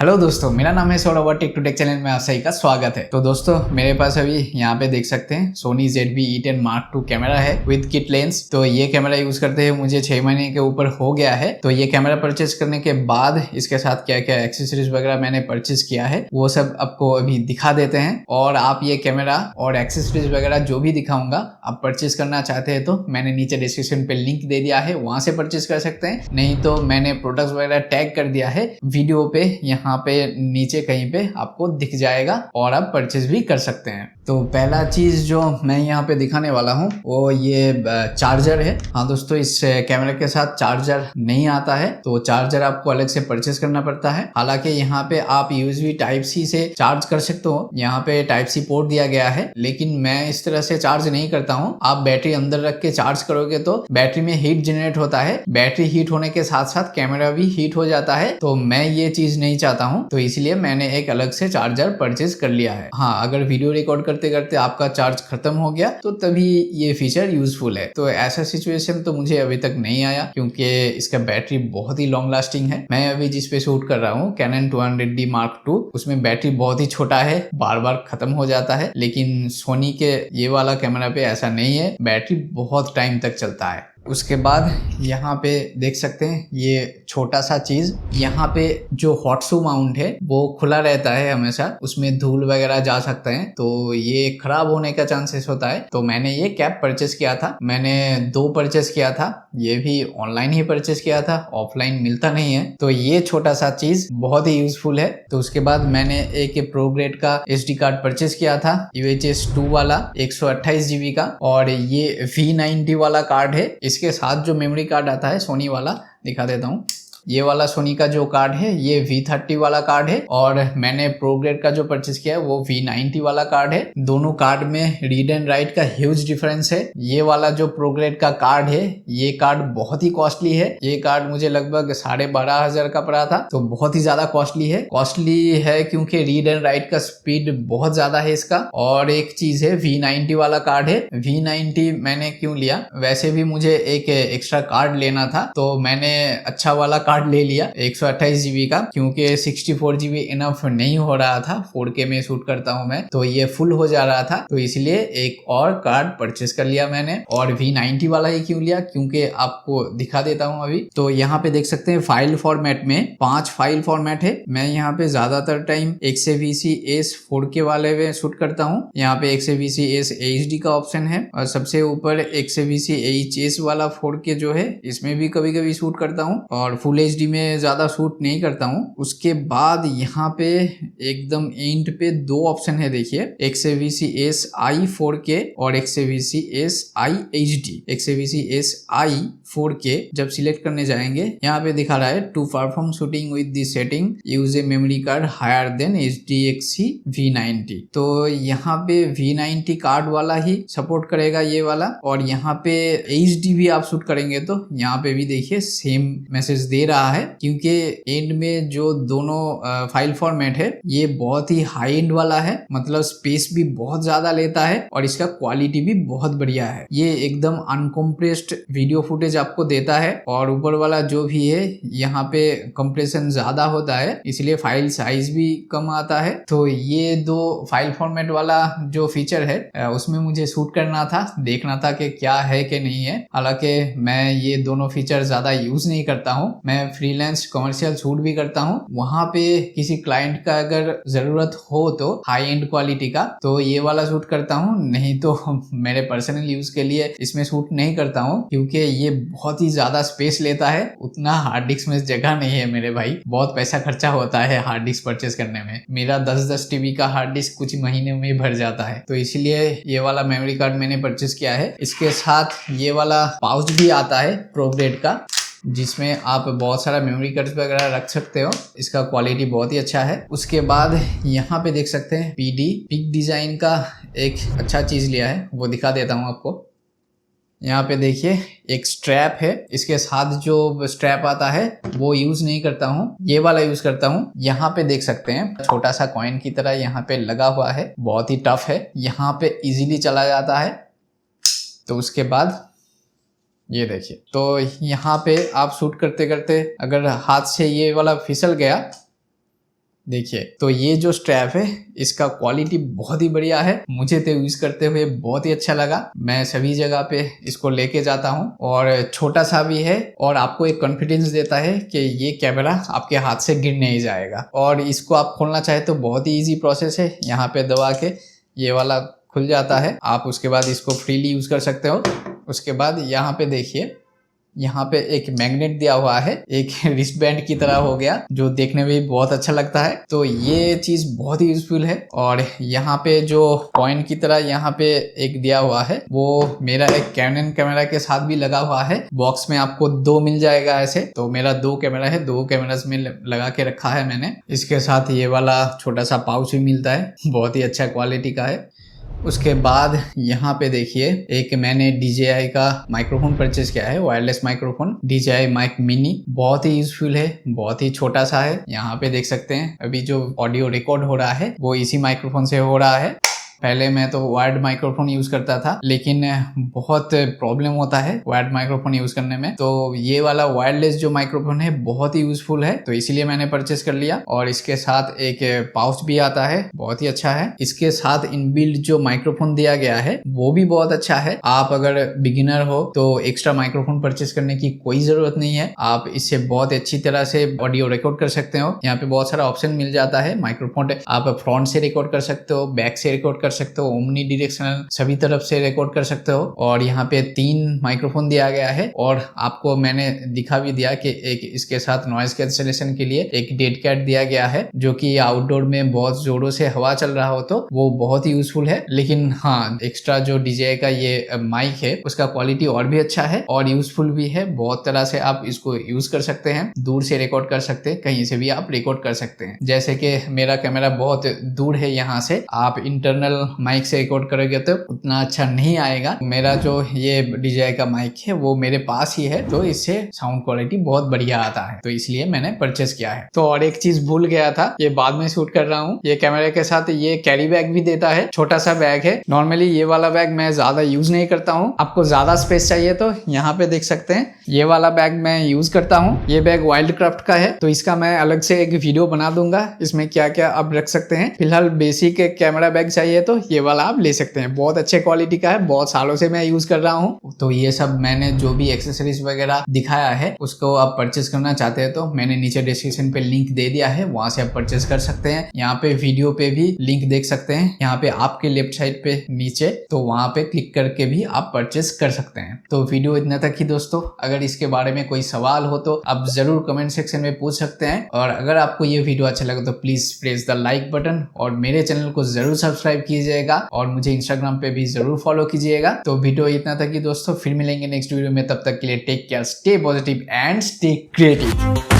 Hello दोस्तों, मेरा नाम है सौरभ और टेक टू टेक चैनल में आप सभी का स्वागत है। तो दोस्तों मेरे पास अभी यहाँ पे देख सकते हैं Sony ZV-E10 Mark II camera है विद किट लेंस। तो ये कैमरा यूज करते हुए मुझे 6 महीने के ऊपर हो गया है। तो ये कैमरा परचेस करने के बाद इसके साथ क्या क्या एक्सेसरीज वगैरह मैंने परचेस किया है वो सब आपको अभी दिखा देते हैं। और आप ये कैमरा और एक्सेसरीज वगैरह जो भी दिखाऊंगा आप परचेस करना चाहते हैं तो मैंने नीचे डिस्क्रिप्शन पे लिंक दे दिया है, वहां से परचेस कर सकते हैं। नहीं तो मैंने प्रोडक्ट्स वगैरह टैग कर दिया है वीडियो पे, यहाँ पे नीचे कहीं पे आपको दिख जाएगा और आप परचेज भी कर सकते हैं। तो पहला चीज जो मैं यहाँ पे दिखाने वाला हूँ वो ये चार्जर है। हाँ दोस्तों, इस कैमरे के साथ चार्जर नहीं आता है, तो चार्जर आपको अलग से परचेज करना पड़ता है। हालांकि यहाँ पे आप USB Type-C से चार्ज कर सकते हो, यहाँ पे Type-C पोर्ट दिया गया है, लेकिन मैं इस तरह से चार्ज नहीं करता हूँ। आप बैटरी अंदर रख के चार्ज करोगे तो बैटरी में हीट जनरेट होता है, बैटरी हीट होने के साथ साथ कैमरा भी हीट हो जाता है। तो मैं ये चीज नहीं चाहता हूँ, तो इसलिए मैंने एक अलग से चार्जर परचेज कर लिया है। हाँ, अगर वीडियो रिकॉर्ड करते करते आपका चार्ज खत्म हो गया तो तभी ये फीचर यूजफुल है। तो ऐसा सिचुएशन तो मुझे अभी तक नहीं आया, क्योंकि इसका बैटरी बहुत ही लॉन्ग लास्टिंग है। मैं अभी जिस पे शूट कर रहा हूँ Canon 200D Mark II, उसमें बैटरी बहुत ही छोटा है, बार बार खत्म हो जाता है। लेकिन सोनी के ये वाला कैमरा पे ऐसा नहीं है, बैटरी बहुत टाइम तक चलता है। उसके बाद यहाँ पे देख सकते हैं ये छोटा सा चीज, यहाँ पे जो हॉट शू माउंट है वो खुला रहता है हमेशा, उसमें धूल वगैरह जा सकते हैं, तो ये खराब होने का चांसेस होता है। तो मैंने ये कैप परचेस किया था, मैंने 2 परचेस किया था, ये भी ऑनलाइन ही परचेस किया था, ऑफलाइन मिलता नहीं है। तो ये छोटा सा चीज बहुत ही यूजफुल है। तो उसके बाद मैंने एक प्रो ग्रेड का SD कार्ड परचेस किया था, UHS 2 वाला 128 GB का, और ये V90 वाला कार्ड है। इसके साथ जो मेमोरी कार्ड आता है सोनी वाला, दिखा देता हूँ, ये वाला सोनी का जो कार्ड है ये V30 वाला कार्ड है, और मैंने प्रो ग्रेड का जो परचेस किया है वो V90 वाला कार्ड है। दोनों कार्ड में रीड एंड राइट का ह्यूज डिफरेंस है। ये वाला जो प्रो ग्रेड का कार्ड है ये कार्ड बहुत ही कॉस्टली है, ये कार्ड मुझे लगभग 12,500 का पड़ा था, तो बहुत ही ज्यादा कॉस्टली है क्योंकि रीड एंड राइट का स्पीड बहुत ज्यादा है इसका। और एक चीज है V90 वाला कार्ड है, V90 मैंने क्यों लिया, वैसे भी मुझे एक एक्स्ट्रा कार्ड लेना था, तो मैंने अच्छा वाला कार्ड ले लिया 128 GB का, क्योंकि 64 GB इनफ नहीं हो रहा था, 4K में शूट करता हूं मैं, तो ये फुल हो जा रहा था, तो इसलिए एक और कार्ड परचेस कर लिया मैंने। और V90 वाला ही क्यों लिया, क्योंकि आपको दिखा देता हूं अभी। तो यहाँ पे देख सकते हैं फाइल फॉर्मेट में 5 फाइल फॉर्मेट है। मैं यहाँ पे ज्यादातर टाइम XAVC-S 4K वाले में शूट करता हूँ। यहाँ पे XAVC-S HD का ऑप्शन है, और सबसे ऊपर XAVC-HS वाला 4K जो है इसमें भी कभी कभी शूट करता हूँ, और फुल HD में ज्यादा शूट नहीं करता हूँ। उसके बाद यहाँ पे एकदम एंड पे 2 ऑप्शन है, देखिए, XAVC-S I 4K और XAVC-S I HD। XAVC-S I 4K जब सिलेक्ट करने जाएंगे यहाँ पे दिखा रहा है to perform shooting with the setting use a memory card higher than HDXC V90। तो यहाँ पे V90 कार्ड वाला ही सपोर्ट करेगा ये वाला, और यहाँ पे HD भी आप शूट करेंगे तो यहाँ पे भी देखिए सेम मैसेज दे रहा है, क्योंकि एंड में जो दोनों फाइल फॉर्मेट है ये बहुत ही हाई एंड वाला है, मतलब स्पेस भी बहुत ज्यादा लेता है और इसका क्वालिटी भी बहुत बढ़िया है। ये एकदम अनकम्प्रेस्ड वीडियो फुटेज आपको देता है, और ऊपर वाला जो भी है यहाँ पे कंप्रेशन ज्यादा होता है, इसलिए फाइल साइज भी कम आता है। तो ये 2 फाइल फॉर्मेट वाला जो फीचर है उसमें मुझे शूट करना था, देखना था कि क्या है कि नहीं है। हालांकि मैं ये दोनों फीचर ज्यादा यूज नहीं करता हूँ, मैं फ्रीलांस कमर्शियल शूट भी करता हूँ, वहां पे किसी क्लाइंट का अगर जरूरत हो तो हाई एंड क्वालिटी का, तो ये वाला शूट करता हूँ, नहीं तो मेरे पर्सनल यूज के लिए इसमें शूट नहीं करता हूँ, क्योंकि ये बहुत ही ज्यादा स्पेस लेता है। उतना हार्ड डिस्क में जगह नहीं है मेरे भाई, बहुत पैसा खर्चा होता है हार्ड डिस्क परचेस करने में। मेरा 10-10 TB का हार्ड डिस्क कुछ महीने में ही भर जाता है, तो इसलिए ये वाला मेमोरी कार्ड मैंने परचेस किया है। इसके साथ ये वाला पाउच भी आता है प्रो ग्रेड का, जिसमें आप बहुत सारा मेमोरी कार्ड वगैरह रख सकते हो, इसका क्वालिटी बहुत ही अच्छा है। उसके बाद यहाँ पे देख सकते हैं पिक डिजाइन का एक अच्छा चीज लिया है, वो दिखा देता हूँ आपको। यहाँ पे देखिए एक स्ट्रैप है, इसके साथ जो स्ट्रैप आता है वो यूज नहीं करता हूँ, ये वाला यूज करता हूँ। यहाँ पे देख सकते हैं छोटा सा कॉइन की तरह यहाँ पे लगा हुआ है, बहुत ही टफ है, यहाँ पे इजीली चला जाता है। तो उसके बाद ये देखिए, तो यहाँ पे आप शूट करते करते अगर हाथ से ये वाला फिसल गया देखिए, तो ये जो स्ट्रैप है इसका क्वालिटी बहुत ही बढ़िया है। मुझे तो यूज करते हुए बहुत ही अच्छा लगा। मैं सभी जगह पे इसको लेके जाता हूँ और छोटा सा भी है और आपको एक कॉन्फिडेंस देता है कि ये कैमरा आपके हाथ से गिर नहीं जाएगा। और इसको आप खोलना चाहे तो बहुत ही ईजी प्रोसेस है। यहाँ पे दबा के ये वाला खुल जाता है। आप उसके बाद इसको फ्रीली यूज कर सकते हो। उसके बाद यहाँ पे देखिए, यहाँ पे एक मैग्नेट दिया हुआ है, एक रिस्ट बैंड की तरह हो गया, जो देखने में भी बहुत अच्छा लगता है। तो ये चीज बहुत ही यूजफुल है। और यहाँ पे जो पॉइंट की तरह यहाँ पे एक दिया हुआ है, वो मेरा एक कैनन कैमरा के साथ भी लगा हुआ है। बॉक्स में आपको 2 मिल जाएगा ऐसे। तो मेरा 2 कैमरा है, 2 कैमरास में लगा के रखा है मैंने। इसके साथ ये वाला छोटा सा पाउच भी मिलता है, बहुत ही अच्छा क्वालिटी का है। उसके बाद यहाँ पे देखिए, एक मैंने DJI का माइक्रोफोन परचेज किया है, wireless microphone DJI mic mini. बहुत ही यूजफुल है, बहुत ही छोटा सा है। यहाँ पे देख सकते हैं अभी जो ऑडियो रिकॉर्ड हो रहा है वो इसी माइक्रोफोन से हो रहा है। पहले मैं तो वायर्ड माइक्रोफोन यूज करता था, लेकिन बहुत प्रॉब्लम होता है वायर्ड माइक्रोफोन यूज करने में। तो ये वाला वायरलेस जो माइक्रोफोन है बहुत ही यूजफुल है, तो इसीलिए मैंने परचेस कर लिया। और इसके साथ एक पाउच भी आता है, बहुत ही अच्छा है। इसके साथ इनबिल्ट जो माइक्रोफोन दिया गया है वो भी बहुत अच्छा है। आप अगर बिगिनर हो तो एक्स्ट्रा माइक्रोफोन परचेस करने की कोई जरूरत नहीं है। आप इससे बहुत अच्छी तरह से ऑडियो रिकॉर्ड कर सकते हो। यहाँ पे बहुत सारा ऑप्शन मिल जाता है। माइक्रोफोन आप फ्रंट से रिकॉर्ड कर सकते हो, बैक से रिकॉर्ड कर सकते हो, ओमनी डायरेक्शनल सभी तरफ से रिकॉर्ड कर सकते हो। और यहाँ पे 3 माइक्रोफोन दिया गया है। और आपको मैंने दिखा भी दिया कि एक इसके साथ नॉइज कैंसलेशन के लिए एक डेड कैट दिया गया है, जो कि आउटडोर में बहुत जोरों से हवा चल रहा हो तो वो बहुत ही यूजफुल है। लेकिन हाँ, एक्स्ट्रा जो DJI का ये माइक है उसका क्वालिटी और भी अच्छा है और यूजफुल भी है। बहुत तरह से आप इसको यूज कर सकते हैं। दूर से रिकॉर्ड कर सकते हैं, कहीं से भी आप रिकॉर्ड कर सकते हैं। जैसे कि मेरा कैमरा बहुत दूर है यहाँ से, आप इंटरनल माइक से रिकॉर्ड करोगे तो उतना अच्छा नहीं आएगा। मेरा जो ये DJI का माइक है वो मेरे पास ही है, तो इससे साउंड क्वालिटी बहुत बढ़िया आता है। तो इसलिए मैंने परचेस किया है। तो और एक चीज भूल गया था, ये बाद में शूट कर रहा हूँ। ये कैमरे के साथ ये कैरी बैग भी देता है, छोटा सा बैग है। नॉर्मली ये वाला बैग मैं ज्यादा यूज नहीं करता हूँ। आपको ज्यादा स्पेस चाहिए तो यहाँ पे देख सकते हैं, ये वाला बैग मैं यूज करता हूँ। ये बैग वाइल्ड क्राफ्ट का है, तो इसका मैं अलग से एक वीडियो बना दूंगा, इसमें क्या क्या आप रख सकते हैं। फिलहाल बेसिक कैमरा बैग चाहिए तो ये वाला आप ले सकते हैं। बहुत अच्छे क्वालिटी का है, बहुत सालों से मैं यूज कर रहा हूँ। तो ये सब मैंने जो भी एक्सेसरीज वगैरह दिखाया है, उसको आप परचेस करना चाहते हैं तो मैंने नीचे डिस्क्रिप्शन पे लिंक दे दिया है, वहां से आप परचेस कर सकते हैं। यहाँ पे वीडियो पे भी लिंक देख सकते हैं, यहाँ पे आपके लेफ्ट साइड पे नीचे, तो वहां पे क्लिक करके भी आप परचेस कर सकते हैं। तो वीडियो इतना तक ही दोस्तों। अगर इसके बारे में कोई सवाल हो तो आप जरूर कमेंट सेक्शन में पूछ सकते हैं। और अगर आपको ये वीडियो अच्छा लगे तो please press the like button और मेरे चैनल को जरूर सब्सक्राइब कीजिएगा और मुझे इंस्टाग्राम पे भी जरूर फॉलो कीजिएगा। तो वीडियो इतना तक ही दोस्तों, फिर मिलेंगे नेक्स्ट वीडियो में। तब तक के लिए take care, stay positive and stay creative.